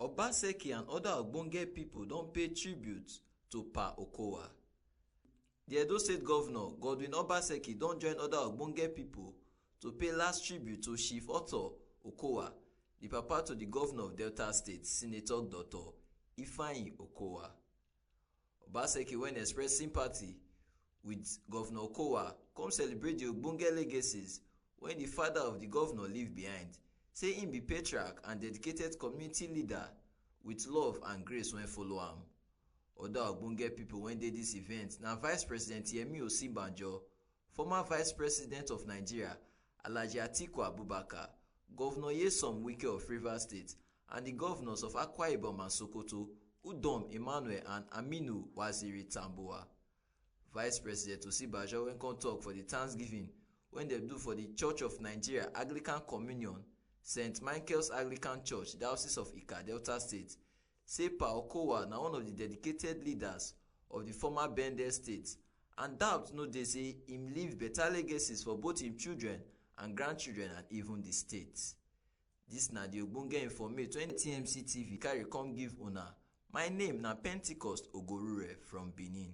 Obaseki and other ogbonge pipo don pay tribute to Pa Okowa. Di Edo State Governor Godwin Obaseki don join other ogbonge pipo to pay last tribute to Chief Otto Okowa, di papa to di Governor of Delta State, Senator Dr. Ifeanyi Okowa. Obaseki, when express sympathy with Governor Okowa, come celebrate di ogbonge legacies when di father of di governor leave behind, say im be patriarch and dedicated community leader with love and grace when follow am. Other ogbonge pipo wey dey dis event na Vice President Yemi Osinbajo, former Vice President of Nigeria Alhaji Atiku Abubakar, Governor Nyesom Wike of Rivers State, and the governors of Akwa Ibom and Sokoto, Udom Emmanuel and Aminu Waziri Tambuwa. Vice President Osinbajo wen come talk for the Thanksgiving when dem do for the Church of Nigeria Anglican Communion, St. Michael's Anglican Church, Diocese of Ika, Delta State, say Pa Okowa na one of the dedicated leaders of the former Bende State, and doubt no dey say im leave better legacies for both im children and grandchildren and even the state. Dis na the ogbonge informate wey TMC TV carry come give una. My name na Pentecost Ogorure from Benin.